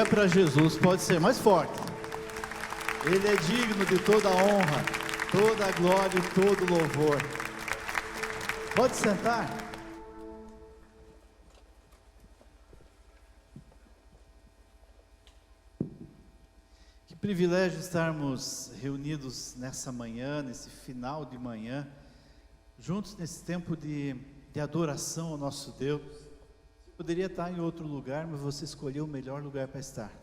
é para Jesus, pode ser mais forte. Ele é digno de toda a honra, toda a glória e todo o louvor. Pode sentar. Que privilégio estarmos reunidos nessa manhã, nesse final de manhã, juntos nesse tempo de adoração ao nosso Deus. Poderia estar em outro lugar, mas você escolheu o melhor lugar para estar,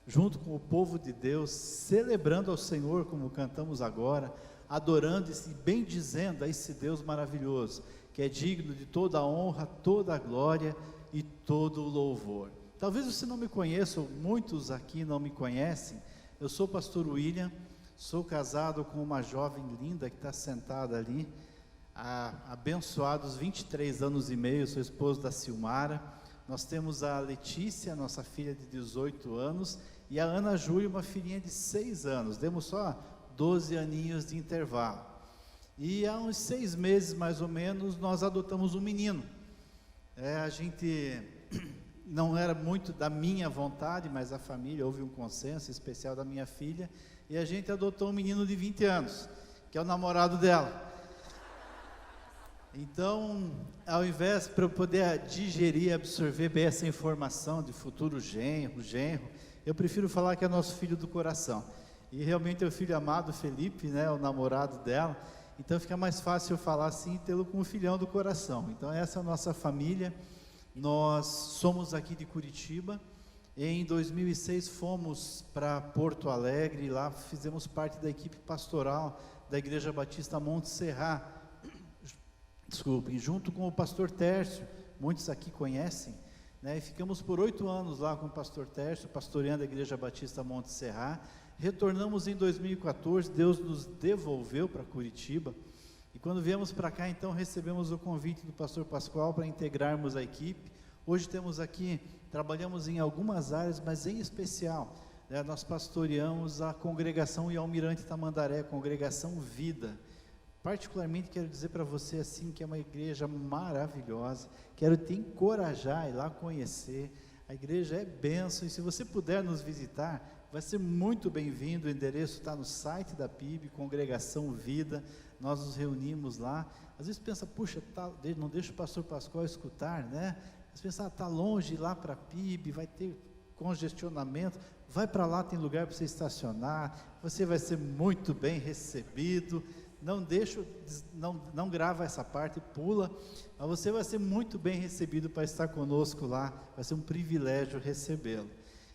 junto com o povo de Deus, celebrando ao Senhor, como cantamos agora, adorando e bendizendo a esse Deus maravilhoso, que é digno de toda a honra, toda a glória e todo o louvor. Talvez você não me conheça, ou muitos aqui não me conhecem. Eu sou o pastor William, sou casado com uma jovem linda que está sentada ali, há abençoados 23 anos e meio, sou esposo da Silmara. Nós temos a Letícia, nossa filha de 18 anos, e a Ana Júlia, uma filhinha de 6 anos, demos só 12 aninhos de intervalo. E há uns 6 meses mais ou menos, nós adotamos um menino. A gente não era muito da minha vontade, mas a família, houve um consenso especial da minha filha, e a gente adotou um menino de 20 anos, que é o namorado dela. Então, ao invés para eu poder digerir, absorver bem essa informação de futuro genro, eu prefiro falar que é nosso filho do coração. E realmente é o filho amado Felipe, né, o namorado dela. Então fica mais fácil eu falar assim e tê-lo como filhão do coração. Então essa é a nossa família. Nós somos aqui de Curitiba. Em 2006 fomos para Porto Alegre e lá fizemos parte da equipe pastoral da Igreja Batista Monte Serra. Junto com o pastor Tércio, muitos aqui conhecem, né? E ficamos por 8 anos lá com o pastor Tércio, pastoreando a Igreja Batista Monte Serra. Retornamos em 2014, Deus nos devolveu para Curitiba, e quando viemos para cá, então, recebemos o convite do pastor Pascoal para integrarmos a equipe. Hoje temos aqui, trabalhamos em algumas áreas, mas em especial, né, nós pastoreamos a congregação em Almirante Tamandaré, congregação Vida. Particularmente quero dizer para você assim que é uma igreja maravilhosa, quero te encorajar a ir lá conhecer, a igreja é bênção, e se você puder nos visitar, vai ser muito bem-vindo. O endereço está no site da PIB, Congregação Vida, nós nos reunimos lá. Às vezes pensa, puxa, não deixa o pastor Pascoal escutar, né? Às vezes pensa, está longe, ir lá para a PIB, vai ter congestionamento, vai para lá, tem lugar para você estacionar, você vai ser muito bem recebido. Não grava essa parte, pula, mas você vai ser muito bem recebido para estar conosco lá, vai ser um privilégio recebê-lo.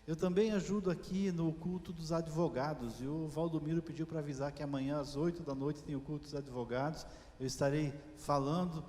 Eu também ajudo aqui no culto dos advogados, e o Valdomiro pediu para avisar que amanhã às 8 da noite tem o culto dos advogados. Eu estarei falando,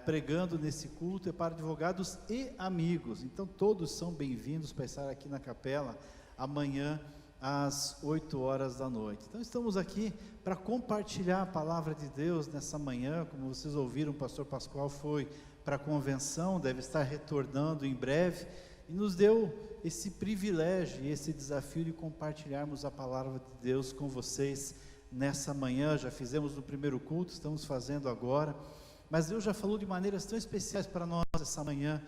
pregando nesse culto, é para advogados e amigos, então todos são bem-vindos para estar aqui na capela amanhã às 8 horas da noite. Então estamos aqui para compartilhar a palavra de Deus nessa manhã. Como vocês ouviram, o pastor Pascoal foi para a convenção, deve estar retornando em breve, e nos deu esse privilégio e esse desafio de compartilharmos a palavra de Deus com vocês nessa manhã. Já fizemos no primeiro culto, estamos fazendo agora, mas Deus já falou de maneiras tão especiais para nós essa manhã.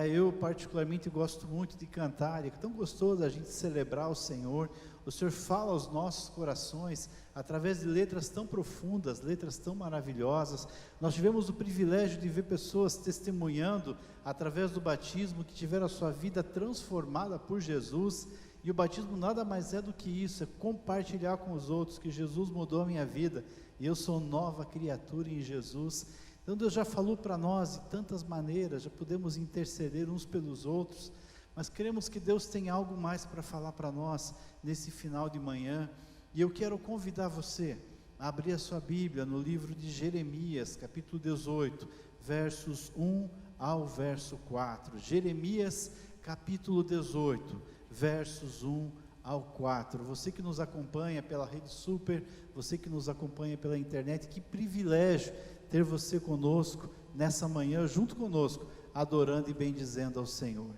Eu particularmente gosto muito de cantar, é tão gostoso a gente celebrar o Senhor. O Senhor fala aos nossos corações, através de letras tão profundas, letras tão maravilhosas. Nós tivemos o privilégio de ver pessoas testemunhando, através do batismo, que tiveram a sua vida transformada por Jesus, e o batismo nada mais é do que isso, é compartilhar com os outros, que Jesus mudou a minha vida, e eu sou nova criatura em Jesus. Então Deus já falou para nós de tantas maneiras, já podemos interceder uns pelos outros, mas queremos que Deus tenha algo mais para falar para nós nesse final de manhã. E eu quero convidar você a abrir a sua Bíblia no livro de Jeremias, capítulo 18, versos 1 ao verso 4. Jeremias, capítulo 18, versos 1 ao 4. Você que nos acompanha pela Rede Super, você que nos acompanha pela internet, que privilégio ter você conosco nessa manhã, junto conosco, adorando e bendizendo ao Senhor.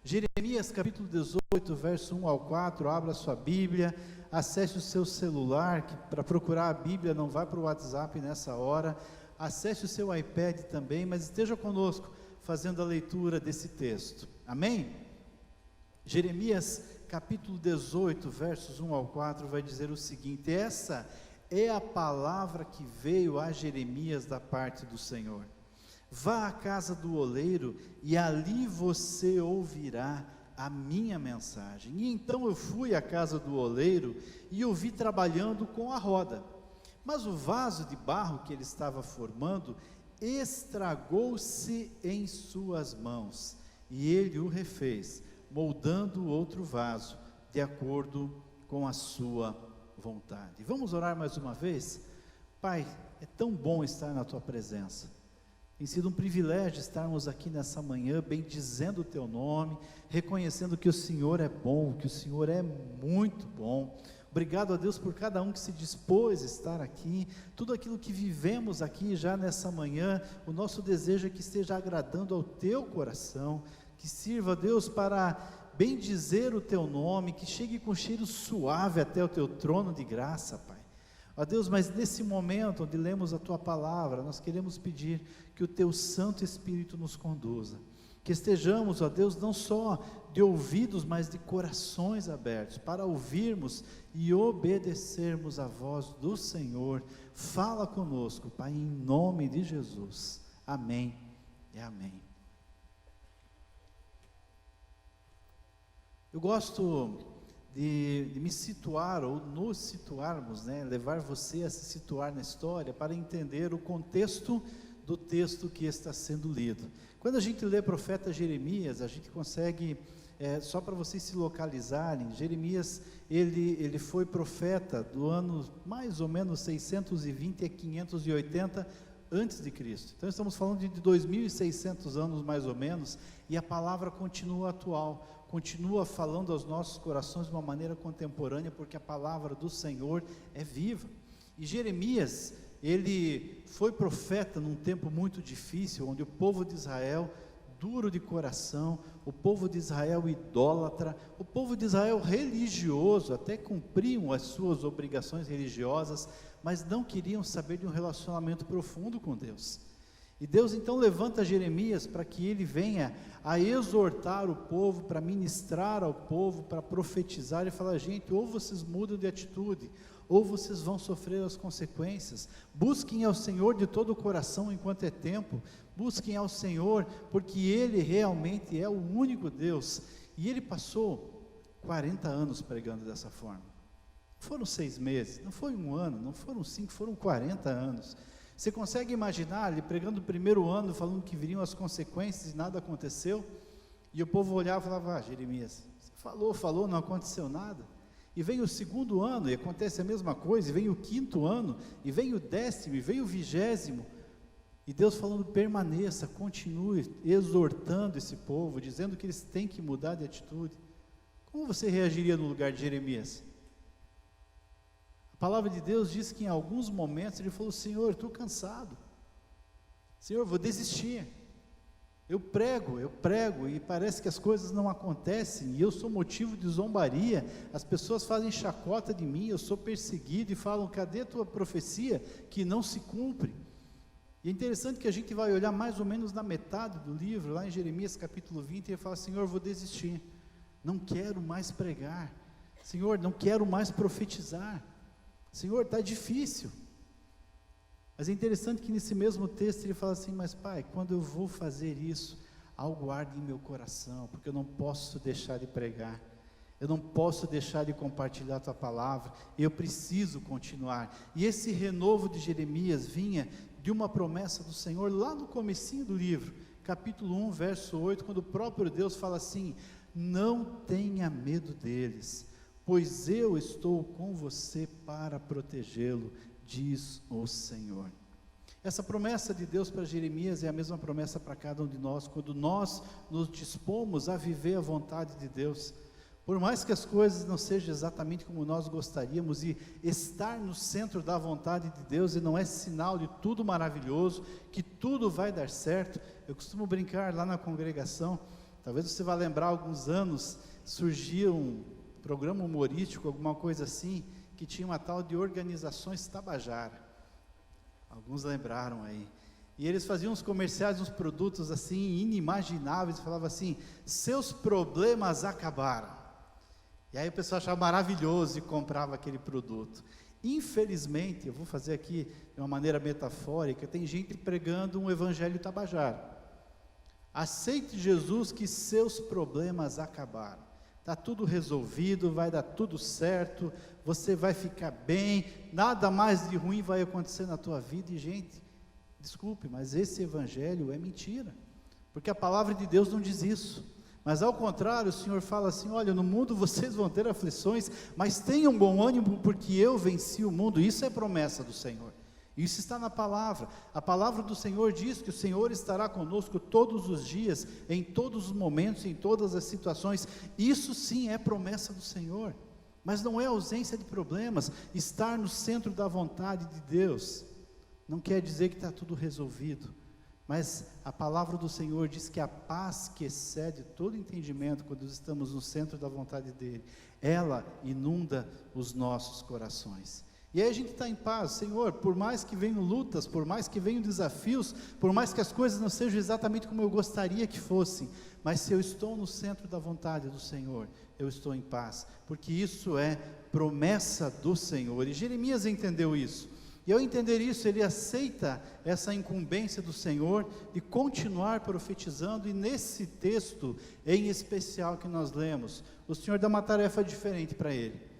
Jeremias capítulo 18, verso 1 ao 4, abra sua Bíblia, acesse o seu celular, que para procurar a Bíblia não vai para o WhatsApp nessa hora, acesse o seu iPad também, mas esteja conosco, fazendo a leitura desse texto, amém? Jeremias capítulo 18, versos 1 ao 4, vai dizer o seguinte: essa é a palavra que veio a Jeremias da parte do Senhor. Vá à casa do oleiro e ali você ouvirá a minha mensagem. E então eu fui à casa do oleiro e o vi trabalhando com a roda. Mas o vaso de barro que ele estava formando estragou-se em suas mãos. E ele o refez, moldando outro vaso, de acordo com a sua vontade. Vamos orar mais uma vez? Pai, é tão bom estar na tua presença. Tem sido um privilégio estarmos aqui nessa manhã, bendizendo o teu nome, reconhecendo que o Senhor é bom, que o Senhor é muito bom. Obrigado a Deus por cada um que se dispôs a estar aqui, tudo aquilo que vivemos aqui já nessa manhã, o nosso desejo é que esteja agradando ao teu coração, que sirva, Deus, para bendizer o teu nome, que chegue com cheiro suave até o teu trono de graça, Pai. Ó Deus, mas nesse momento onde lemos a tua palavra, nós queremos pedir que o teu Santo Espírito nos conduza, que estejamos, ó Deus, não só de ouvidos, mas de corações abertos, para ouvirmos e obedecermos a voz do Senhor. Fala conosco, Pai, em nome de Jesus. Amém e amém. Eu gosto de me situar, ou nos situarmos, levar você a se situar na história, para entender o contexto do texto que está sendo lido. Quando a gente lê profeta Jeremias, a gente consegue, só para vocês se localizarem, Jeremias, ele foi profeta do ano mais ou menos 620 a 580 antes de Cristo. Então estamos falando de 2.600 anos mais ou menos, e a palavra continua atual, continua falando aos nossos corações de uma maneira contemporânea, porque a palavra do Senhor é viva. E Jeremias, ele foi profeta num tempo muito difícil, onde o povo de Israel, duro de coração, o povo de Israel idólatra, o povo de Israel religioso, até cumpriam as suas obrigações religiosas, mas não queriam saber de um relacionamento profundo com Deus. E Deus então levanta Jeremias para que ele venha a exortar o povo, para ministrar ao povo, para profetizar e falar: gente, ou vocês mudam de atitude, ou vocês vão sofrer as consequências. Busquem ao Senhor de todo o coração enquanto é tempo, busquem ao Senhor, porque Ele realmente é o único Deus. E ele passou 40 anos pregando dessa forma. Não foram 6 meses, não foi 1 ano, não foram 5, foram 40 anos. Você consegue imaginar ele pregando o primeiro ano, falando que viriam as consequências e nada aconteceu? E o povo olhava e falava: Jeremias, você falou, não aconteceu nada. E vem o 2º ano e acontece a mesma coisa, e vem o 5º ano, e vem o 10º, e vem o 20º, e Deus falando: permaneça, continue exortando esse povo, dizendo que eles têm que mudar de atitude. Como você reagiria no lugar de Jeremias? A palavra de Deus diz que em alguns momentos ele falou: Senhor, estou cansado, Senhor, vou desistir, eu prego, e parece que as coisas não acontecem, e eu sou motivo de zombaria, as pessoas fazem chacota de mim, eu sou perseguido, e falam: cadê a tua profecia que não se cumpre? E é interessante que a gente vai olhar mais ou menos na metade do livro, lá em Jeremias capítulo 20, e ele fala: Senhor, vou desistir, não quero mais pregar, Senhor, não quero mais profetizar, Senhor, está difícil. Mas é interessante que nesse mesmo texto ele fala assim: mas Pai, quando eu vou fazer isso, algo arde em meu coração, porque eu não posso deixar de pregar, eu não posso deixar de compartilhar a tua palavra, eu preciso continuar. E esse renovo de Jeremias vinha de uma promessa do Senhor, lá no comecinho do livro, capítulo 1, verso 8, quando o próprio Deus fala assim: não tenha medo deles, pois eu estou com você para protegê-lo, diz o Senhor. Essa promessa de Deus para Jeremias é a mesma promessa para cada um de nós, quando nós nos dispomos a viver a vontade de Deus. Por mais que as coisas não sejam exatamente como nós gostaríamos, e estar no centro da vontade de Deus, e não é sinal de tudo maravilhoso, que tudo vai dar certo. Eu costumo brincar lá na congregação, talvez você vá lembrar, alguns anos, surgia um programa humorístico, alguma coisa assim, que tinha uma tal de Organizações Tabajara, alguns lembraram aí, e eles faziam uns comerciais, uns produtos assim, inimagináveis, e falavam assim: seus problemas acabaram. E aí o pessoal achava maravilhoso e comprava aquele produto. Infelizmente, eu vou fazer aqui de uma maneira metafórica, tem gente pregando um evangelho tabajara. Aceite Jesus que seus problemas acabaram. Está tudo resolvido, vai dar tudo certo, você vai ficar bem, nada mais de ruim vai acontecer na tua vida. E gente, desculpe, mas esse evangelho é mentira, porque a palavra de Deus não diz isso. Mas ao contrário, o Senhor fala assim: olha, no mundo vocês vão ter aflições, mas tenham bom ânimo, porque eu venci o mundo. Isso é promessa do Senhor, isso está na palavra. A palavra do Senhor diz que o Senhor estará conosco todos os dias, em todos os momentos, em todas as situações. Isso sim é promessa do Senhor, mas não é ausência de problemas. Estar no centro da vontade de Deus não quer dizer que está tudo resolvido, mas a palavra do Senhor diz que a paz que excede todo entendimento, quando estamos no centro da vontade dEle, ela inunda os nossos corações. E aí a gente está em paz. Senhor, por mais que venham lutas, por mais que venham desafios, por mais que as coisas não sejam exatamente como eu gostaria que fossem, mas se eu estou no centro da vontade do Senhor, eu estou em paz, porque isso é promessa do Senhor. E Jeremias entendeu isso. E ao entender isso, ele aceita essa incumbência do Senhor de continuar profetizando. E nesse texto em especial que nós lemos, o Senhor dá uma tarefa diferente para ele.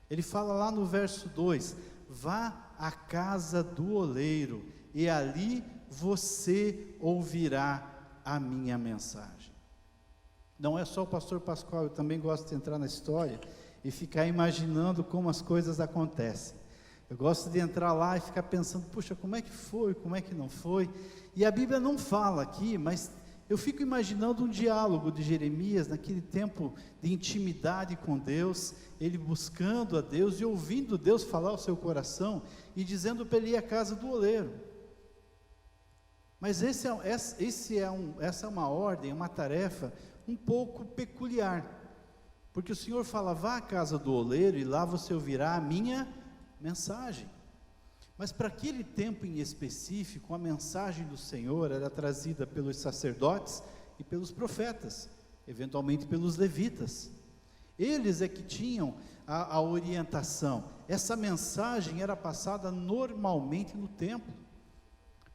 Ele fala lá no verso 2: vá à casa do oleiro, e ali você ouvirá a minha mensagem. Não é só o pastor Pascoal, eu também gosto de entrar na história e ficar imaginando como as coisas acontecem. Eu gosto de entrar lá e ficar pensando: puxa, como é que foi, como é que não foi? E a Bíblia não fala aqui, mas eu fico imaginando um diálogo de Jeremias, naquele tempo de intimidade com Deus, ele buscando a Deus e ouvindo Deus falar ao seu coração, e dizendo para ele ir à casa do oleiro. Mas essa é uma ordem, uma tarefa um pouco peculiar, porque o Senhor fala: vá à casa do oleiro e lá você ouvirá a minha mensagem. Mas para aquele tempo em específico, a mensagem do Senhor era trazida pelos sacerdotes e pelos profetas, eventualmente pelos levitas. Eles é que tinham a orientação. Essa mensagem era passada normalmente no templo.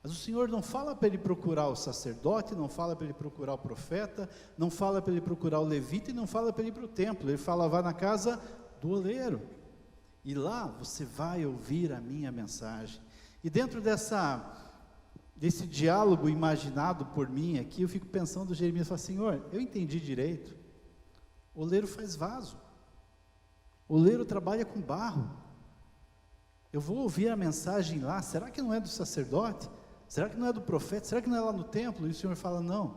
Mas o Senhor não fala para ele procurar o sacerdote, não fala para ele procurar o profeta, não fala para ele procurar o levita e não fala para ele ir para o templo. Ele fala: vá na casa do oleiro, e lá você vai ouvir a minha mensagem. E dentro desse diálogo imaginado por mim aqui, eu fico pensando, Jeremias fala: Senhor, eu entendi direito, o oleiro faz vaso, o oleiro trabalha com barro, eu vou ouvir a mensagem lá, será que não é do sacerdote? Será que não é do profeta? Será que não é lá no templo? E o Senhor fala: não,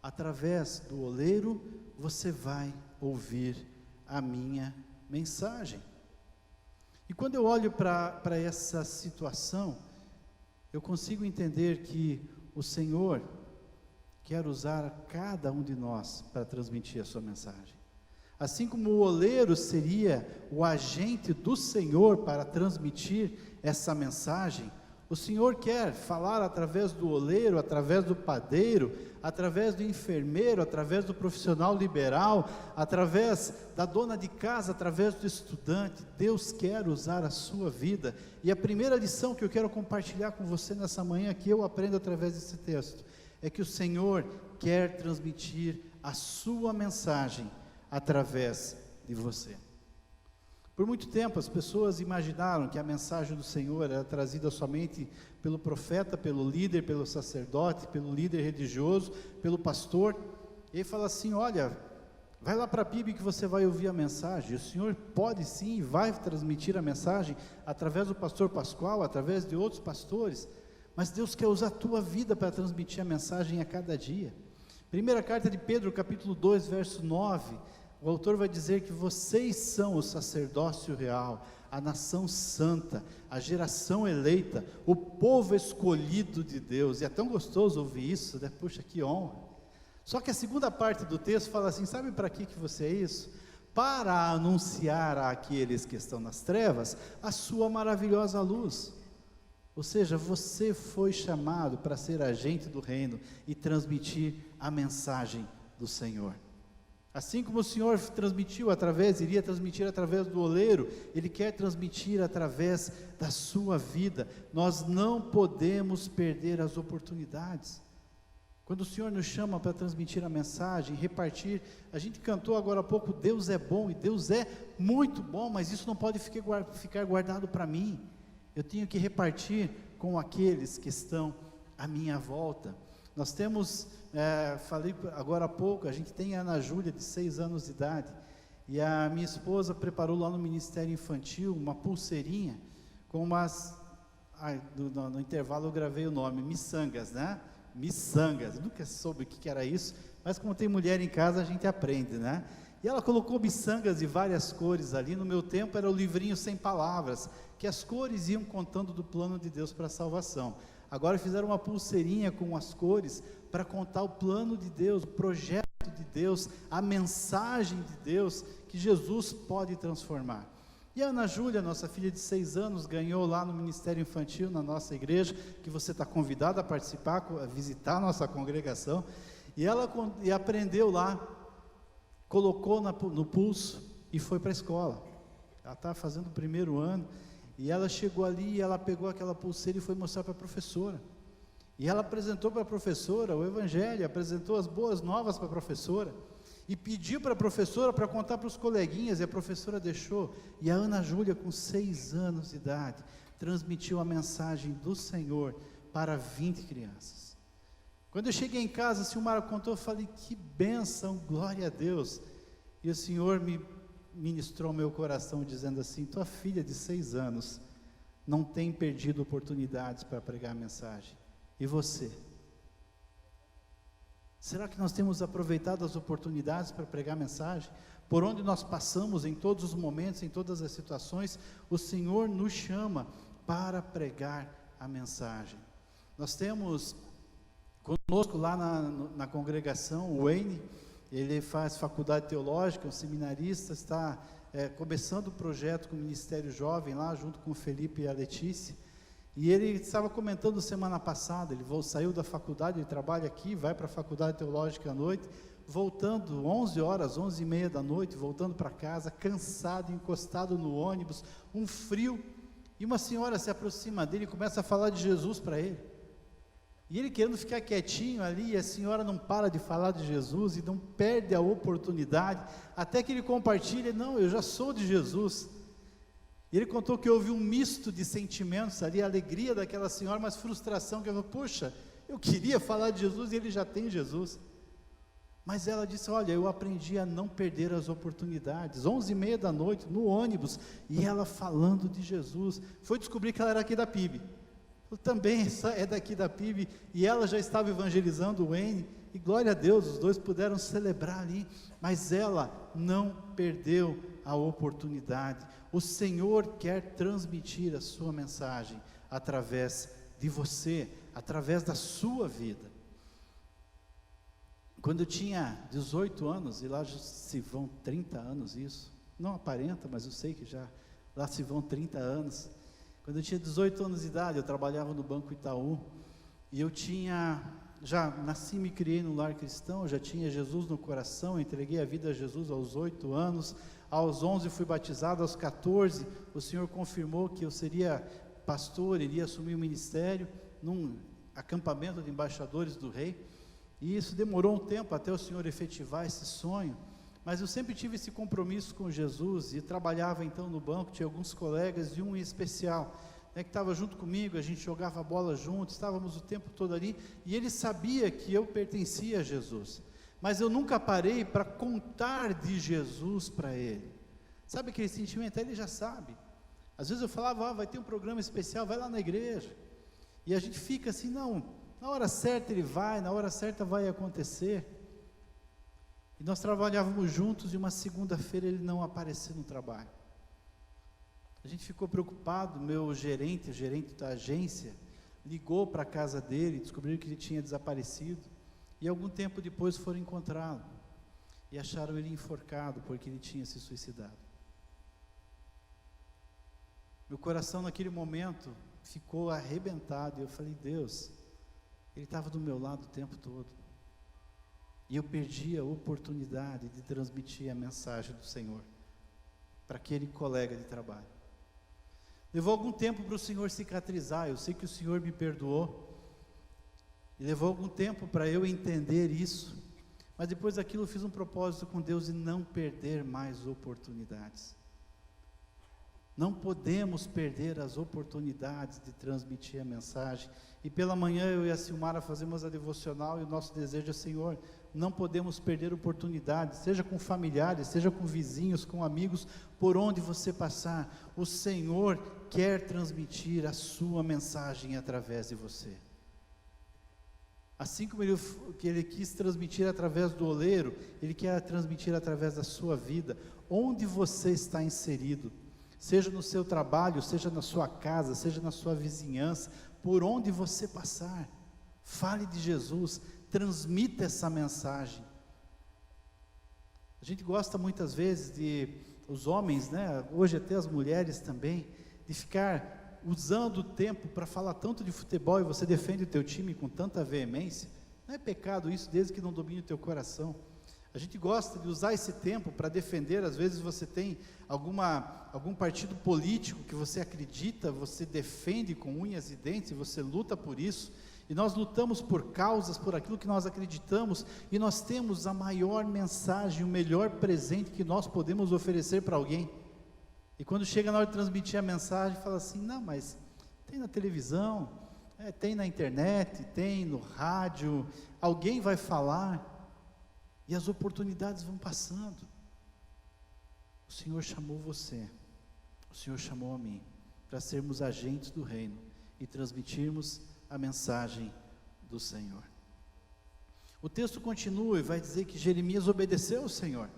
através do oleiro você vai ouvir a minha mensagem. E quando eu olho para essa situação, eu consigo entender que o Senhor quer usar cada um de nós para transmitir a sua mensagem. Assim como o oleiro seria o agente do Senhor para transmitir essa mensagem, o Senhor quer falar através do oleiro, através do padeiro, através do enfermeiro, através do profissional liberal, através da dona de casa, através do estudante. Deus quer usar a sua vida. E a primeira lição que eu quero compartilhar com você nessa manhã, que eu aprendo através desse texto, é que o Senhor quer transmitir a sua mensagem através de você. Por muito tempo as pessoas imaginaram que a mensagem do Senhor era trazida somente pelo profeta, pelo líder, pelo sacerdote, pelo líder religioso, pelo pastor. E ele fala assim: olha, vai lá para a Bíblia que você vai ouvir a mensagem. O Senhor pode sim e vai transmitir a mensagem através do pastor Pascoal, através de outros pastores, mas Deus quer usar a tua vida para transmitir a mensagem a cada dia. Primeira carta de Pedro, capítulo 2, verso 9, o autor vai dizer que vocês são o sacerdócio real, a nação santa, a geração eleita, o povo escolhido de Deus. E é tão gostoso ouvir isso, né? Puxa, que honra. Só que a segunda parte do texto fala assim: sabe para que você é isso? Para anunciar àqueles que estão nas trevas a sua maravilhosa luz. Ou seja, você foi chamado para ser agente do reino e transmitir a mensagem do Senhor. Assim como o Senhor iria transmitir através do oleiro, Ele quer transmitir através da sua vida. Nós não podemos perder as oportunidades. Quando o Senhor nos chama para transmitir a mensagem, repartir, a gente cantou agora há pouco, Deus é bom, e Deus é muito bom, mas isso não pode ficar guardado para mim. Eu tenho que repartir com aqueles que estão à minha volta. Nós temos, falei agora há pouco, a gente tem a Ana Júlia, de 6 anos de idade, e a minha esposa preparou lá no Ministério Infantil uma pulseirinha com umas, no intervalo eu gravei o nome, miçangas, né? Miçangas, eu nunca soube o que era isso, mas como tem mulher em casa a gente aprende, né? E ela colocou miçangas de várias cores ali. No meu tempo era o livrinho sem palavras, que as cores iam contando do plano de Deus para a salvação. Agora fizeram uma pulseirinha com as cores para contar o plano de Deus, o projeto de Deus, a mensagem de Deus que Jesus pode transformar. E a Ana Júlia, nossa filha de 6 anos, ganhou lá no Ministério Infantil, na nossa igreja, que você está convidado a participar, a visitar a nossa congregação, e ela aprendeu lá, colocou no pulso e foi para a escola. Ela estava fazendo o 1º ano, e ela chegou ali, e ela pegou aquela pulseira e foi mostrar para a professora. E ela apresentou para a professora o Evangelho, apresentou as boas novas para a professora, e pediu para a professora para contar para os coleguinhas, e a professora deixou. E a Ana Júlia, com 6 anos de idade, transmitiu a mensagem do Senhor para 20 crianças. Quando eu cheguei em casa, a Silmara contou, eu falei, que bênção, glória a Deus. E o Senhor me ministrou meu coração, dizendo assim, tua filha de 6 anos não tem perdido oportunidades para pregar a mensagem. E você? Será que nós temos aproveitado as oportunidades para pregar a mensagem? Por onde nós passamos, em todos os momentos, em todas as situações, o Senhor nos chama para pregar a mensagem. Nós temos conosco lá na congregação o Wayne, ele faz faculdade teológica, um seminarista, está começando o projeto com o Ministério Jovem lá, junto com o Felipe e a Letícia. E ele estava comentando semana passada, ele saiu da faculdade, ele trabalha aqui, vai para a faculdade teológica à noite, voltando 11 horas, 11h30 da noite, voltando para casa, cansado, encostado no ônibus, um frio, e uma senhora se aproxima dele e começa a falar de Jesus para ele. E ele querendo ficar quietinho ali, e a senhora não para de falar de Jesus, e não perde a oportunidade, até que ele compartilha, não, eu já sou de Jesus. E ele contou que houve um misto de sentimentos ali, a alegria daquela senhora, mas frustração, que ela falou, puxa, eu queria falar de Jesus e ele já tem Jesus. Mas ela disse, olha, eu aprendi a não perder as oportunidades, 11h30 da noite, no ônibus, e ela falando de Jesus, foi descobrir que ela era aqui da PIB, também é daqui da PIB, e ela já estava evangelizando o Wayne, e glória a Deus, os dois puderam celebrar ali, mas ela não perdeu a oportunidade. O Senhor quer transmitir a sua mensagem através de você, através da sua vida. Quando eu tinha 18 anos, e lá já se vão 30 anos isso, não aparenta, mas eu sei que já lá se vão 30 anos. Quando eu tinha 18 anos de idade, eu trabalhava no Banco Itaú, e eu já nasci e me criei no lar cristão, eu já tinha Jesus no coração, entreguei a vida a Jesus aos 8 anos, aos 11 fui batizado, aos 14 o Senhor confirmou que eu seria pastor, iria assumir o ministério, num acampamento de embaixadores do rei, e isso demorou um tempo até o Senhor efetivar esse sonho, mas eu sempre tive esse compromisso com Jesus, e trabalhava então no banco, tinha alguns colegas, e um em especial, que estava junto comigo, a gente jogava bola juntos, estávamos o tempo todo ali, e ele sabia que eu pertencia a Jesus, mas eu nunca parei para contar de Jesus para ele. Sabe aquele sentimento? Ele já sabe. Às vezes eu falava, vai ter um programa especial, vai lá na igreja, e a gente fica assim, não, na hora certa ele vai, na hora certa vai acontecer. E nós trabalhávamos juntos, e uma segunda-feira ele não apareceu no trabalho. A gente ficou preocupado, meu gerente, o gerente da agência, ligou para a casa dele, descobriu que ele tinha desaparecido, e algum tempo depois foram encontrá-lo, e acharam ele enforcado, porque ele tinha se suicidado. Meu coração naquele momento ficou arrebentado, e eu falei, Deus, ele estava do meu lado o tempo todo, E eu perdi a oportunidade de transmitir a mensagem do Senhor para aquele colega de trabalho. Levou algum tempo para o Senhor cicatrizar, eu sei que o Senhor me perdoou, e levou algum tempo para eu entender isso, mas depois daquilo eu fiz um propósito com Deus de não perder mais oportunidades. Não podemos perder as oportunidades de transmitir a mensagem. E pela manhã eu e a Silmara fazemos a devocional, e o nosso desejo é: Senhor, não podemos perder oportunidades, seja com familiares, seja com vizinhos, com amigos, por onde você passar, o Senhor quer transmitir a sua mensagem através de você. Assim como ele quis transmitir através do oleiro, Ele quer transmitir através da sua vida, onde você está inserido, seja no seu trabalho, seja na sua casa, seja na sua vizinhança, por onde você passar, fale de Jesus, transmita essa mensagem. A gente gosta muitas vezes os homens, né, hoje até as mulheres também, de ficar usando o tempo para falar tanto de futebol, e você defende o teu time com tanta veemência. Não é pecado isso, desde que não domine o teu coração. A gente gosta de usar esse tempo para defender. Às vezes você tem algum partido político que você acredita, você defende com unhas e dentes, e você luta por isso, e nós lutamos por causas, por aquilo que nós acreditamos, e nós temos a maior mensagem, o melhor presente que nós podemos oferecer para alguém. E quando chega na hora de transmitir a mensagem, fala assim: não, mas tem na televisão, tem na internet, tem no rádio, alguém vai falar, e as oportunidades vão passando. O Senhor chamou você, o Senhor chamou a mim, para sermos agentes do reino, e transmitirmos a mensagem do Senhor. O texto continua e vai dizer que Jeremias obedeceu ao Senhor.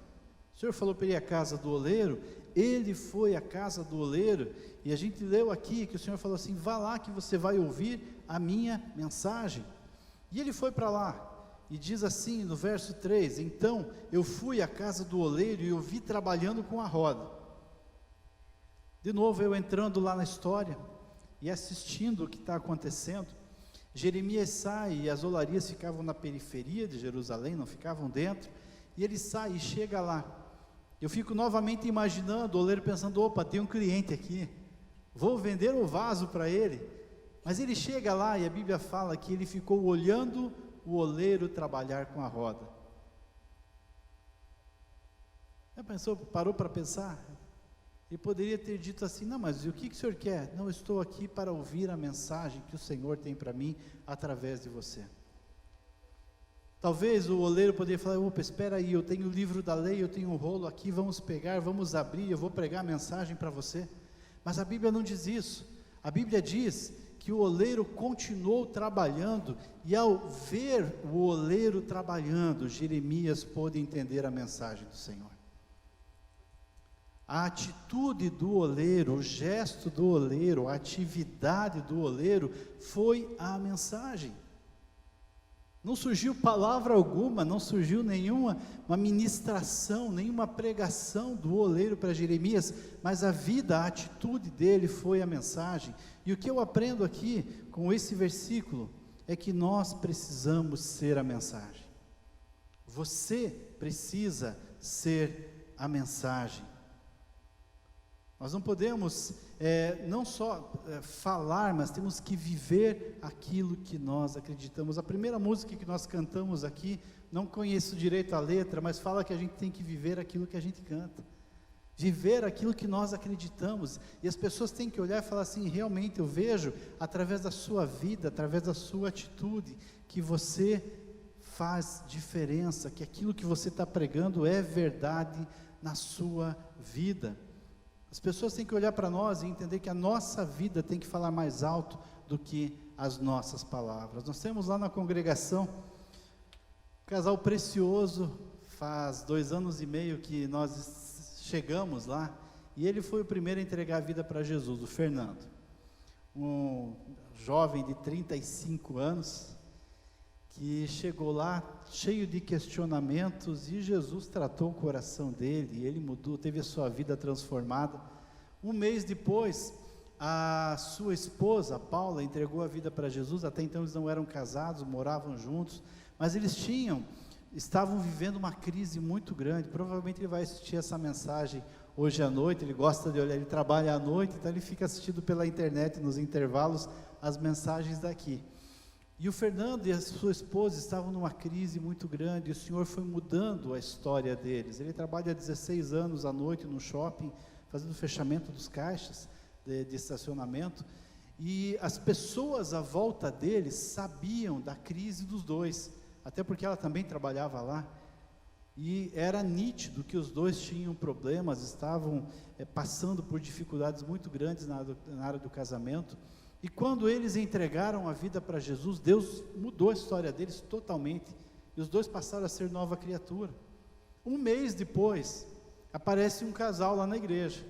O Senhor falou para ele ir à casa do oleiro, ele foi à casa do oleiro, e a gente leu aqui que o Senhor falou assim: vá lá que você vai ouvir a minha mensagem. E ele foi para lá, e diz assim no verso 3: então eu fui à casa do oleiro e o vi trabalhando com a roda. De novo eu entrando lá na história, e assistindo o que está acontecendo. Jeremias sai, e as olarias ficavam na periferia de Jerusalém, não ficavam dentro, e ele sai e chega lá. Eu fico novamente imaginando o oleiro pensando: opa, tem um cliente aqui, vou vender o vaso para ele. Mas ele chega lá, e a Bíblia fala que ele ficou olhando o oleiro trabalhar com a roda. Já pensou, parou para pensar? Ele poderia ter dito assim: não, mas e o que o senhor quer? Não, eu estou aqui para ouvir a mensagem que o Senhor tem para mim através de você. Talvez o oleiro poderia falar: opa, espera aí, eu tenho o livro da lei, eu tenho um rolo aqui, vamos pegar, vamos abrir, eu vou pregar a mensagem para você. Mas a Bíblia não diz isso. A Bíblia diz que o oleiro continuou trabalhando, e ao ver o oleiro trabalhando, Jeremias pôde entender a mensagem do Senhor. A atitude do oleiro, o gesto do oleiro, a atividade do oleiro foi a mensagem. Não surgiu palavra alguma, não surgiu nenhuma uma ministração, nenhuma pregação do oleiro para Jeremias, mas a vida, a atitude dele foi a mensagem. E o que eu aprendo aqui com esse versículo é que nós precisamos ser a mensagem. Você precisa ser a mensagem. Nós não podemos não só falar, mas temos que viver aquilo que nós acreditamos. A primeira música que nós cantamos aqui, não conheço direito a letra, mas fala que a gente tem que viver aquilo que a gente canta, viver aquilo que nós acreditamos, e as pessoas têm que olhar e falar assim: realmente eu vejo através da sua vida, através da sua atitude, que você faz diferença, que aquilo que você está pregando é verdade na sua vida. As pessoas têm que olhar para nós e entender que a nossa vida tem que falar mais alto do que as nossas palavras. Nós temos lá na congregação um casal precioso, faz 2 anos e meio que nós chegamos lá, e ele foi o primeiro a entregar a vida para Jesus, o Fernando, um jovem de 35 anos, que chegou lá cheio de questionamentos, e Jesus tratou o coração dele, e ele mudou, teve a sua vida transformada. Um mês depois, a sua esposa, Paula, entregou a vida para Jesus. Até então eles não eram casados, moravam juntos, mas eles tinham estavam vivendo uma crise muito grande. Provavelmente ele vai assistir essa mensagem hoje à noite, ele gosta de olhar, ele trabalha à noite, então ele fica assistindo pela internet, nos intervalos, as mensagens daqui. E o Fernando e a sua esposa estavam numa crise muito grande, e o Senhor foi mudando a história deles. Ele trabalha há 16 anos à noite no shopping, fazendo fechamento dos caixas de estacionamento, e as pessoas à volta deles sabiam da crise dos dois, até porque ela também trabalhava lá, e era nítido que os dois tinham problemas, estavam passando por dificuldades muito grandes na área do casamento. E quando eles entregaram a vida para Jesus, Deus mudou a história deles totalmente, e os dois passaram a ser nova criatura. Um mês depois, aparece um casal lá na igreja,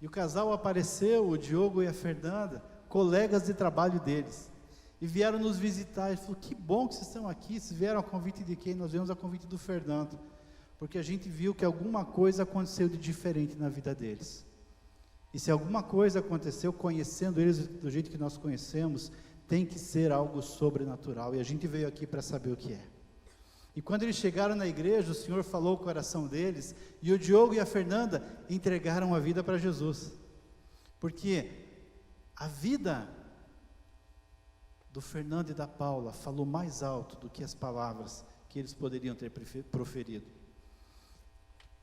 e o casal apareceu, o Diogo e a Fernanda, colegas de trabalho deles, e vieram nos visitar. Ele falou: que bom que vocês estão aqui. Vocês vieram a convite de quem? Nós viemos a convite do Fernando, porque a gente viu que alguma coisa aconteceu de diferente na vida deles. E se alguma coisa aconteceu, conhecendo eles do jeito que nós conhecemos, tem que ser algo sobrenatural, e a gente veio aqui para saber o que é. E quando eles chegaram na igreja, o Senhor falou o coração deles, e o Diogo e a Fernanda entregaram a vida para Jesus, porque a vida do Fernando e da Paula falou mais alto do que as palavras que eles poderiam ter proferido.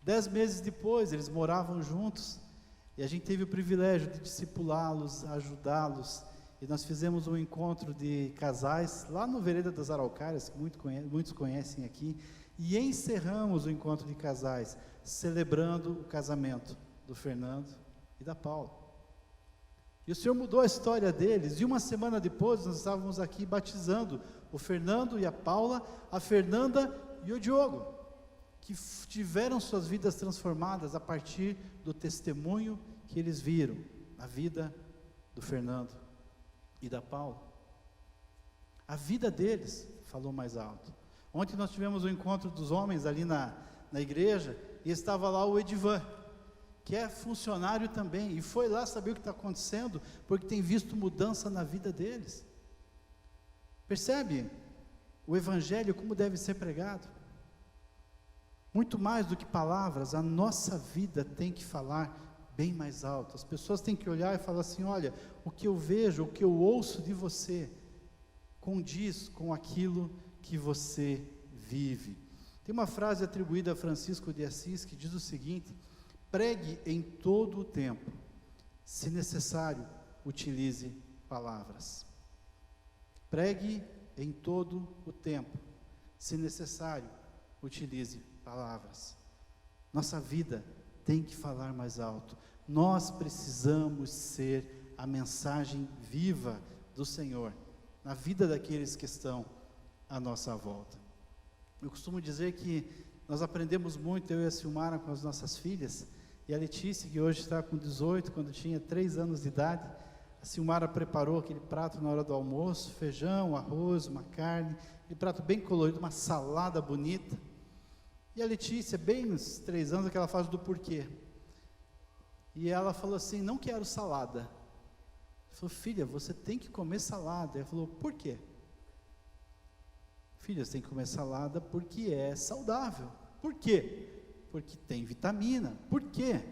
10 meses depois, eles moravam juntos, e a gente teve o privilégio de discipulá-los, ajudá-los, e nós fizemos um encontro de casais, lá no Vereda das Araucárias, que muitos conhecem aqui, e encerramos o encontro de casais, celebrando o casamento do Fernando e da Paula. E o Senhor mudou a história deles, e uma semana depois, nós estávamos aqui batizando o Fernando e a Paula, a Fernanda e o Diogo, que tiveram suas vidas transformadas a partir do testemunho que eles viram na vida do Fernando e da Paula. A vida deles falou mais alto. Ontem nós tivemos um encontro dos homens ali na igreja, e estava lá o Edivan, que é funcionário também, e foi lá saber o que está acontecendo, porque tem visto mudança na vida deles. Percebe o Evangelho como deve ser pregado? Muito mais do que palavras, a nossa vida tem que falar bem mais alto. As pessoas têm que olhar e falar assim: olha, o que eu vejo, o que eu ouço de você, condiz com aquilo que você vive. Tem uma frase atribuída a Francisco de Assis que diz o seguinte: pregue em todo o tempo, se necessário, utilize palavras. Pregue em todo o tempo, se necessário, utilize palavras. Nossa vida tem que falar mais alto. Nós precisamos ser a mensagem viva do Senhor na vida daqueles que estão à nossa volta. Eu costumo dizer que nós aprendemos muito, eu e a Silmara, com as nossas filhas, e a Letícia, que hoje está com 18, quando tinha 3 anos de idade, a Silmara preparou aquele prato na hora do almoço, feijão, arroz, uma carne, aquele prato bem colorido, uma salada bonita. E a Letícia, bem nos 3 anos, que ela faz do porquê. E ela falou assim: não quero salada. Ela falou: filha, você tem que comer salada. Ela falou: por quê? Filha, você tem que comer salada porque é saudável. Por quê? Porque tem vitamina. Por quê?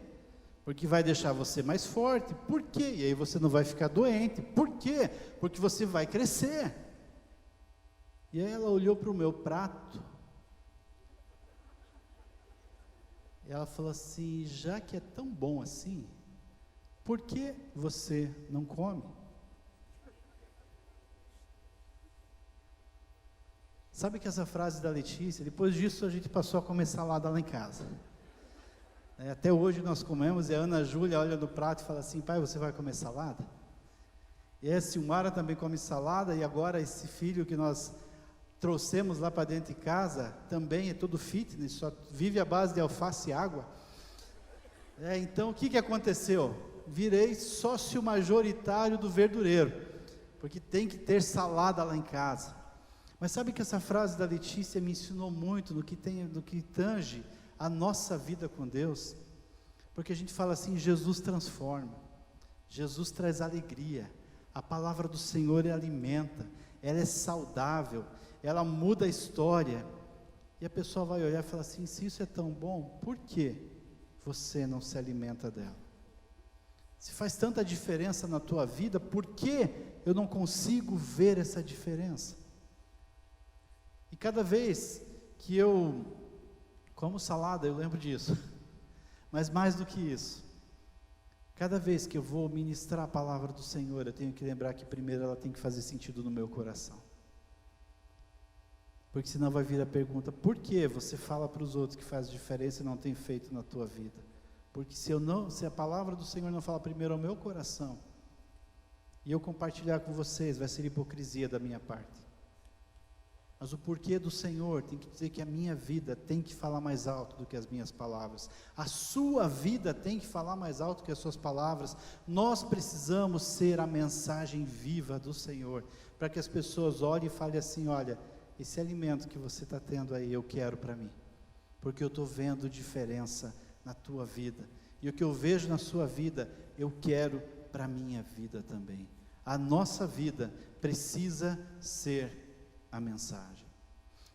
Porque vai deixar você mais forte. Por quê? E aí você não vai ficar doente. Por quê? Porque você vai crescer. E aí ela olhou para o meu prato, e ela falou assim: já que é tão bom assim, por que você não come? Sabe que essa frase da Letícia, depois disso a gente passou a comer salada lá em casa. Até hoje nós comemos, e a Ana Júlia olha no prato e fala assim: pai, você vai comer salada? E a Silmara também come salada, e agora esse filho que nós trouxemos lá para dentro de casa, também é todo fitness, só vive à base de alface e água. Então o que aconteceu? Virei sócio majoritário do verdureiro, porque tem que ter salada lá em casa. Mas sabe que essa frase da Letícia me ensinou muito no que tange a nossa vida com Deus, porque a gente fala assim: Jesus transforma, Jesus traz alegria, a palavra do Senhor alimenta, ela é saudável, ela muda a história. E a pessoa vai olhar e falar assim: se isso é tão bom, por que você não se alimenta dela? Se faz tanta diferença na tua vida, por que eu não consigo ver essa diferença? E cada vez que eu como salada, eu lembro disso. Mas mais do que isso, cada vez que eu vou ministrar a palavra do Senhor, eu tenho que lembrar que primeiro ela tem que fazer sentido no meu coração. Porque senão vai vir a pergunta: por que você fala para os outros que faz diferença e não tem feito na tua vida? Porque se a palavra do Senhor não fala primeiro ao meu coração, e eu compartilhar com vocês, vai ser hipocrisia da minha parte. Mas o porquê do Senhor tem que dizer que a minha vida tem que falar mais alto do que as minhas palavras. A sua vida tem que falar mais alto que as suas palavras. Nós precisamos ser a mensagem viva do Senhor, para que as pessoas olhem e falem assim: olha, esse alimento que você está tendo aí, eu quero para mim, porque eu estou vendo diferença na tua vida, e o que eu vejo na sua vida, eu quero para a minha vida também. A nossa vida precisa ser a mensagem.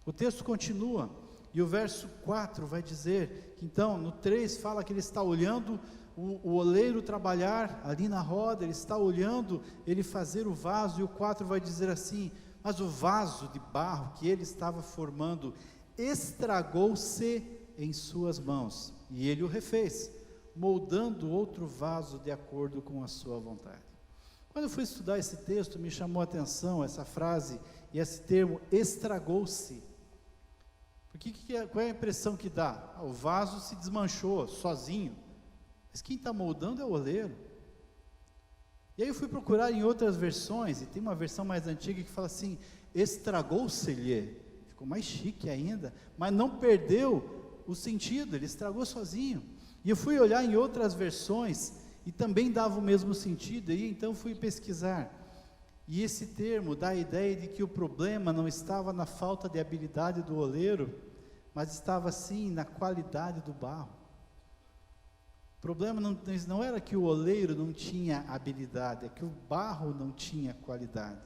O texto continua, e o verso 4 vai dizer, que então, no 3 fala que ele está olhando o oleiro trabalhar ali na roda, ele está olhando ele fazer o vaso, e o 4 vai dizer assim: mas o vaso de barro que ele estava formando estragou-se em suas mãos, e ele o refez, moldando outro vaso de acordo com a sua vontade. Quando eu fui estudar esse texto, me chamou a atenção essa frase e esse termo, estragou-se. Porque qual é a impressão que dá? O vaso se desmanchou sozinho, mas quem está moldando é o oleiro. E aí eu fui procurar em outras versões, e tem uma versão mais antiga que fala assim: estragou-se-lhe. Ficou mais chique ainda, mas não perdeu o sentido, ele estragou sozinho. E eu fui olhar em outras versões, e também dava o mesmo sentido, e então fui pesquisar. E esse termo dá a ideia de que o problema não estava na falta de habilidade do oleiro, mas estava sim na qualidade do barro. O problema não era que o oleiro não tinha habilidade, é que o barro não tinha qualidade.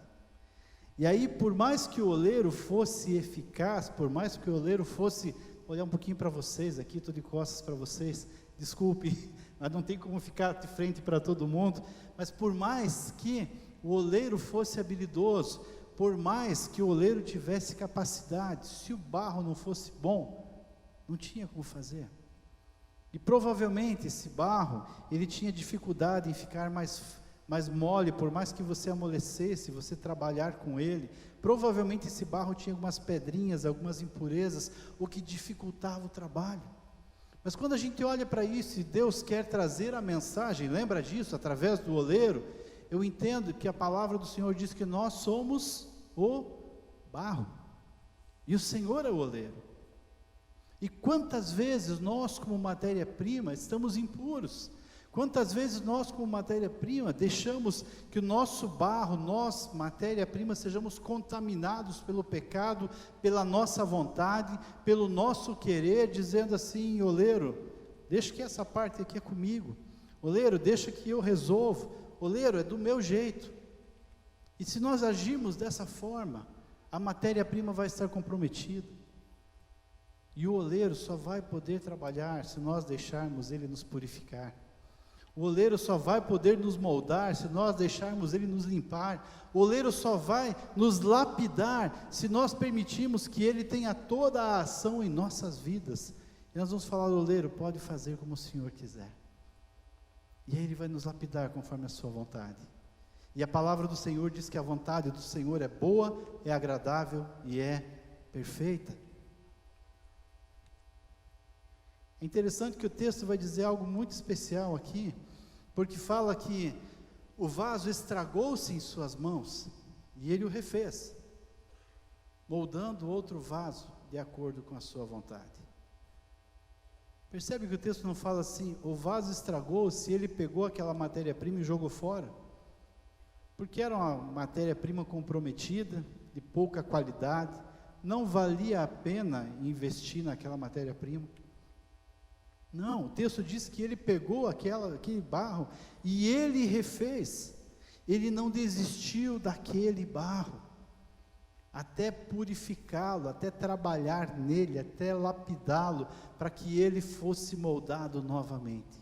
E aí, por mais que o oleiro fosse eficaz, por mais que o oleiro fosse, vou olhar um pouquinho para vocês aqui, estou de costas para vocês, desculpe, mas não tem como ficar de frente para todo mundo, mas por mais que o oleiro fosse habilidoso, por mais que o oleiro tivesse capacidade, se o barro não fosse bom, não tinha como fazer. E provavelmente esse barro, ele tinha dificuldade em ficar mais mole, por mais que você amolecesse, você trabalhar com ele, provavelmente esse barro tinha algumas pedrinhas, algumas impurezas, o que dificultava o trabalho. Mas quando a gente olha para isso e Deus quer trazer a mensagem, lembra disso, através do oleiro, eu entendo que a palavra do Senhor diz que nós somos o barro, e o Senhor é o oleiro. E quantas vezes nós, como matéria-prima, estamos impuros? Quantas vezes nós, como matéria-prima, deixamos que o nosso barro, nós, matéria-prima, sejamos contaminados pelo pecado, pela nossa vontade, pelo nosso querer, dizendo assim: oleiro, deixa que essa parte aqui é comigo, oleiro, deixa que eu resolvo, oleiro, é do meu jeito. E se nós agirmos dessa forma, a matéria-prima vai estar comprometida. E o oleiro só vai poder trabalhar se nós deixarmos ele nos purificar. O oleiro só vai poder nos moldar se nós deixarmos ele nos limpar. O oleiro só vai nos lapidar se nós permitirmos que ele tenha toda a ação em nossas vidas. E nós vamos falar: oleiro, pode fazer como o Senhor quiser. E aí ele vai nos lapidar conforme a sua vontade. E a palavra do Senhor diz que a vontade do Senhor é boa, é agradável e é perfeita. É interessante que o texto vai dizer algo muito especial aqui, porque fala que o vaso estragou-se em suas mãos, e ele o refez, moldando outro vaso de acordo com a sua vontade. Percebe que o texto não fala assim: o vaso estragou-se, ele pegou aquela matéria-prima e jogou fora, porque era uma matéria-prima comprometida, de pouca qualidade, não valia a pena investir naquela matéria-prima. Não, o texto diz que ele pegou aquele barro e ele refez. Ele não desistiu daquele barro. até purificá-lo, até trabalhar nele, até lapidá-lo, para que ele fosse moldado novamente.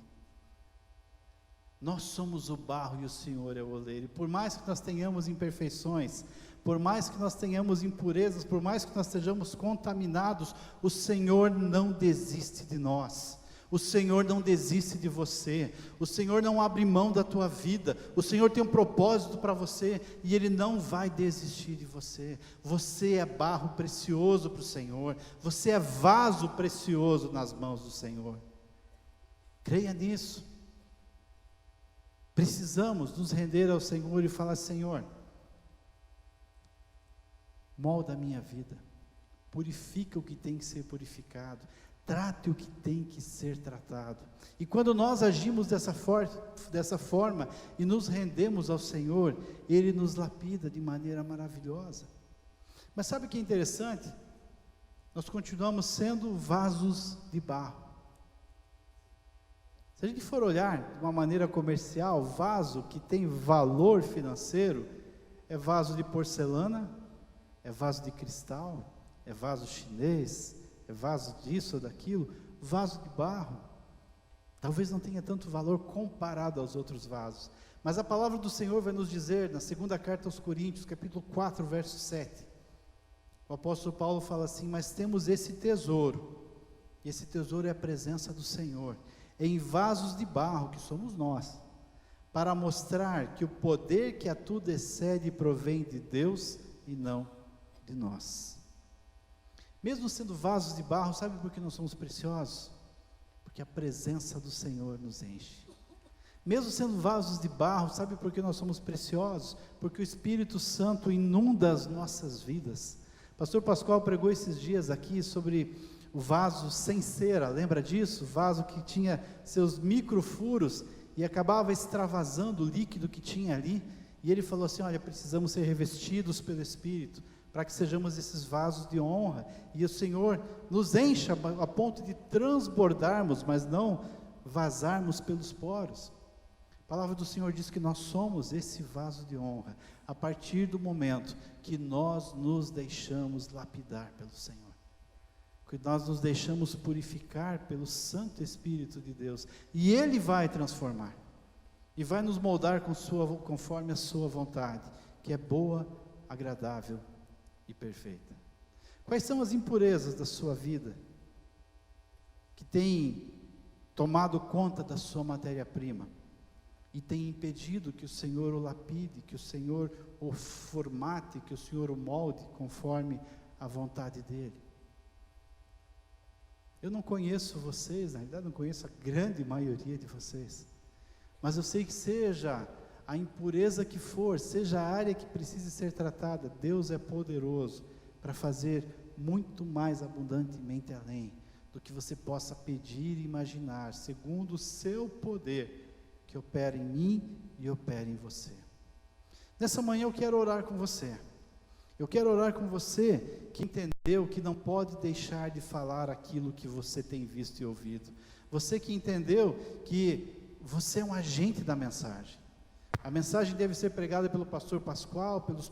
Nós somos o barro e o Senhor é o oleiro, e por mais que nós tenhamos imperfeições, por mais que nós tenhamos impurezas, por mais que nós estejamos contaminados, o Senhor não desiste de nós, o Senhor não desiste de você, o Senhor não abre mão da tua vida, o Senhor tem um propósito para você, e Ele não vai desistir de você. Você é barro precioso para o Senhor, você é vaso precioso nas mãos do Senhor. Creia nisso. Precisamos nos render ao Senhor e falar: Senhor, molda a minha vida, purifica o que tem que ser purificado, trate o que tem que ser tratado. E quando nós agimos dessa forma e nos rendemos ao Senhor, Ele nos lapida de maneira maravilhosa. Mas sabe o que é interessante? Nós continuamos sendo vasos de barro. Se a gente for olhar de uma maneira comercial, vaso que tem valor financeiro é vaso de porcelana, é vaso de cristal, é vaso chinês, é vaso disso ou daquilo. Vaso de barro talvez não tenha tanto valor comparado aos outros vasos, mas a palavra do Senhor vai nos dizer na segunda carta aos Coríntios, capítulo 4, verso 7, o apóstolo Paulo fala assim: mas temos esse tesouro, e esse tesouro é a presença do Senhor, em vasos de barro, que somos nós, para mostrar que o poder que a tudo excede provém de Deus e não de nós. Mesmo sendo vasos de barro, sabe por que nós somos preciosos? Porque a presença do Senhor nos enche. Mesmo sendo vasos de barro, sabe por que nós somos preciosos? Porque o Espírito Santo inunda as nossas vidas. Pastor Pascoal pregou esses dias aqui sobre o vaso sem cera, lembra disso? O vaso que tinha seus microfuros e acabava extravasando o líquido que tinha ali, e ele falou assim: olha, precisamos ser revestidos pelo Espírito, para que sejamos esses vasos de honra, e o Senhor nos encha a ponto de transbordarmos, mas não vazarmos pelos poros. A palavra do Senhor diz que nós somos esse vaso de honra, a partir do momento que nós nos deixamos lapidar pelo Senhor, que nós nos deixamos purificar pelo Santo Espírito de Deus, e Ele vai transformar, e vai nos moldar conforme a sua vontade, que é boa, agradável e perfeita. Quais são as impurezas da sua vida, que têm tomado conta da sua matéria-prima, e tem impedido que o Senhor o lapide, que o Senhor o formate, que o Senhor o molde conforme a vontade dEle? Eu não conheço vocês, na verdade não conheço a grande maioria de vocês, mas eu sei que seja a impureza que for, seja a área que precise ser tratada, Deus é poderoso para fazer muito mais abundantemente além do que você possa pedir e imaginar, segundo o seu poder, que opera em mim e opera em você. Nessa manhã eu quero orar com você. Eu quero orar com você que entendeu que não pode deixar de falar aquilo que você tem visto e ouvido. Você que entendeu que você é um agente da mensagem. A mensagem deve ser pregada pelo pastor Pascoal, pelos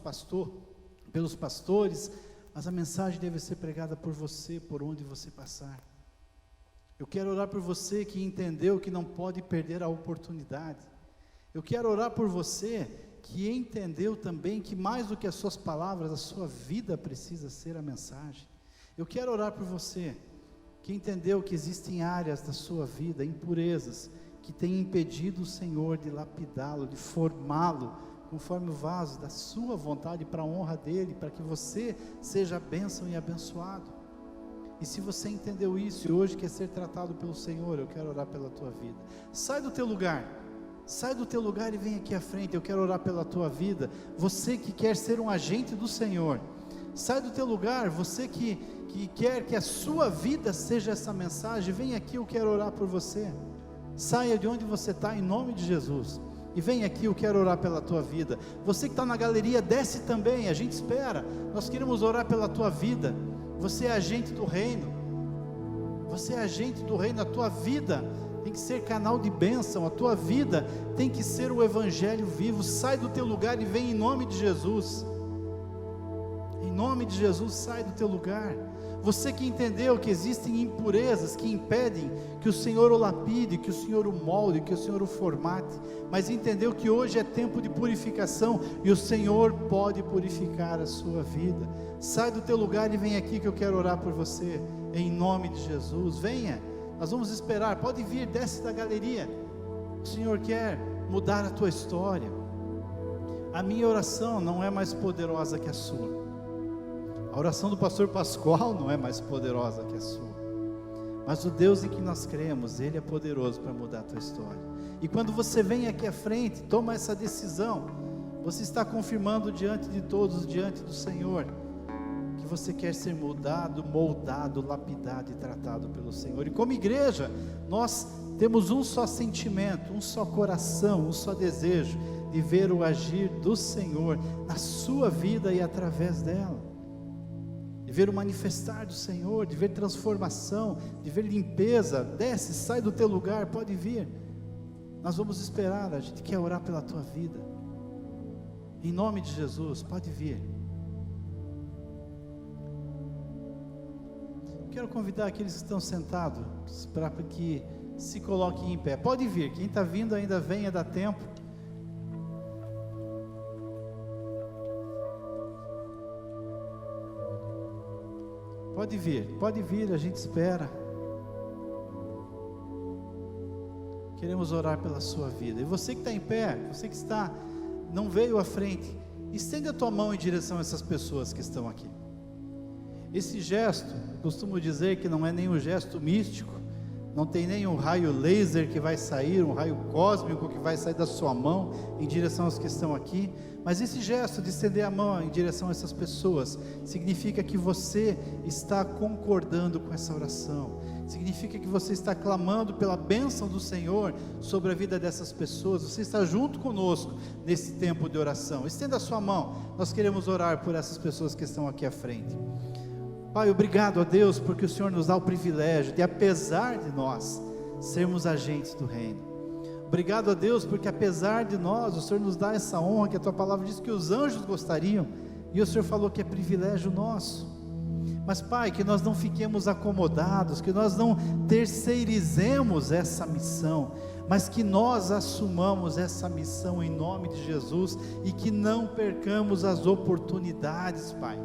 pastores, mas a mensagem deve ser pregada por você, por onde você passar. Eu quero orar por você que entendeu que não pode perder a oportunidade. Eu quero orar por você que entendeu também que mais do que as suas palavras, a sua vida precisa ser a mensagem. Eu quero orar por você que entendeu que existem áreas da sua vida, impurezas, que têm impedido o Senhor de lapidá-lo, de formá-lo, conforme o vaso da sua vontade, para a honra dEle, para que você seja a bênção e abençoado. E se você entendeu isso e hoje quer ser tratado pelo Senhor, eu quero orar pela tua vida. Sai do teu lugar e vem aqui à frente, eu quero orar pela tua vida. Você que quer ser um agente do Senhor, sai do teu lugar, você que quer que a sua vida seja essa mensagem, vem aqui, eu quero orar por você. Saia de onde você está em nome de Jesus, e vem aqui, eu quero orar pela tua vida. Você que está na galeria, desce também, a gente espera, nós queremos orar pela tua vida. Você é agente do reino, a tua vida tem que ser canal de bênção, a tua vida tem que ser o evangelho vivo. Sai do teu lugar e vem em nome de Jesus, em nome de Jesus, sai do teu lugar. Você que entendeu que existem impurezas que impedem que o Senhor o lapide, que o Senhor o molde, que o Senhor o formate, mas entendeu que hoje é tempo de purificação e o Senhor pode purificar a sua vida. Sai do teu lugar e vem aqui que eu quero orar por você, em nome de Jesus. Venha, nós vamos esperar, pode vir, desce da galeria. O Senhor quer mudar a tua história. A minha oração não é mais poderosa que a sua. A oração do pastor Pascoal não é mais poderosa que a sua, mas o Deus em que nós cremos, Ele é poderoso para mudar a tua história. E quando você vem aqui à frente, toma essa decisão, você está confirmando diante de todos, diante do Senhor, que você quer ser mudado, moldado, lapidado e tratado pelo Senhor. E como igreja, nós temos um só sentimento, um só coração, um só desejo, de ver o agir do Senhor na sua vida e através dela, de ver o manifestar do Senhor, de ver transformação, de ver limpeza. Desce, sai do teu lugar, pode vir, nós vamos esperar, a gente quer orar pela tua vida, em nome de Jesus, pode vir. Quero convidar aqueles que estão sentados, para que se coloquem em pé, pode vir, quem está vindo ainda venha, dá tempo. Pode vir, a gente espera. Queremos orar pela sua vida. E você que está em pé, você que não veio à frente, estende a tua mão em direção a essas pessoas que estão aqui. Esse gesto, eu costumo dizer que não é nenhum gesto místico, não tem nenhum raio laser que vai sair, um raio cósmico que vai sair da sua mão em direção aos que estão aqui, mas esse gesto de estender a mão em direção a essas pessoas, significa que você está concordando com essa oração, significa que você está clamando pela bênção do Senhor sobre a vida dessas pessoas, você está junto conosco nesse tempo de oração. Estenda a sua mão, nós queremos orar por essas pessoas que estão aqui à frente. Pai, obrigado a Deus, porque o Senhor nos dá o privilégio de, apesar de nós, sermos agentes do reino. Obrigado a Deus, porque apesar de nós, o Senhor nos dá essa honra, que a tua palavra diz que os anjos gostariam, e o Senhor falou que é privilégio nosso. Mas Pai, que nós não fiquemos acomodados, que nós não terceirizemos essa missão, mas que nós assumamos essa missão em nome de Jesus, e que não percamos as oportunidades, Pai.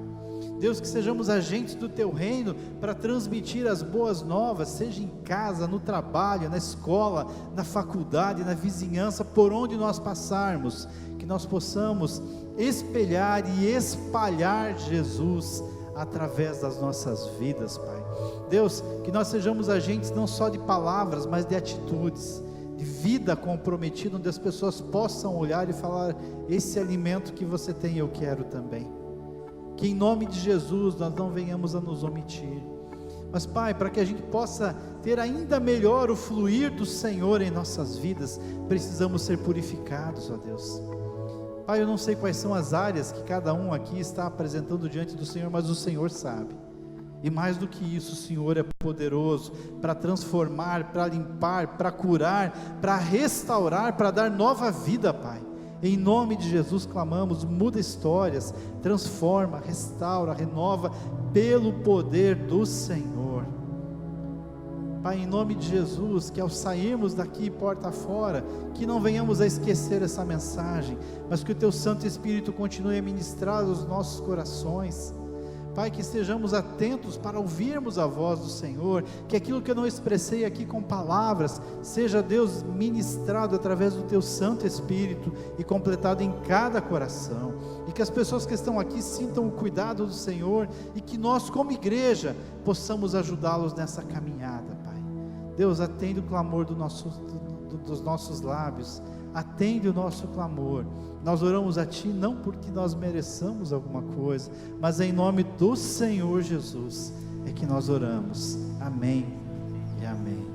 Deus, que sejamos agentes do teu reino para transmitir as boas novas, seja em casa, no trabalho, na escola, na faculdade, na vizinhança, por onde nós passarmos, que nós possamos espelhar e espalhar Jesus através das nossas vidas, Pai. Deus, que nós sejamos agentes não só de palavras, mas de atitudes, de vida comprometida, onde as pessoas possam olhar e falar: esse alimento que você tem, eu quero também. Que em nome de Jesus nós não venhamos a nos omitir, mas Pai, para que a gente possa ter ainda melhor o fluir do Senhor em nossas vidas, precisamos ser purificados, ó Deus. Pai, eu não sei quais são as áreas que cada um aqui está apresentando diante do Senhor, mas o Senhor sabe, e mais do que isso, o Senhor é poderoso para transformar, para limpar, para curar, para restaurar, para dar nova vida, Pai. Em nome de Jesus clamamos, muda histórias, transforma, restaura, renova, pelo poder do Senhor. Pai, em nome de Jesus, que ao sairmos daqui porta fora, que não venhamos a esquecer essa mensagem, mas que o teu Santo Espírito continue a ministrar os nossos corações. Pai, que estejamos atentos para ouvirmos a voz do Senhor, que aquilo que eu não expressei aqui com palavras, seja, Deus, ministrado através do teu Santo Espírito e completado em cada coração, e que as pessoas que estão aqui sintam o cuidado do Senhor, e que nós como igreja possamos ajudá-los nessa caminhada, Pai. Deus, atende o clamor dos nossos lábios, atende o nosso clamor. Nós oramos a Ti não porque nós mereçamos alguma coisa, mas em nome do Senhor Jesus é que nós oramos. Amém e amém.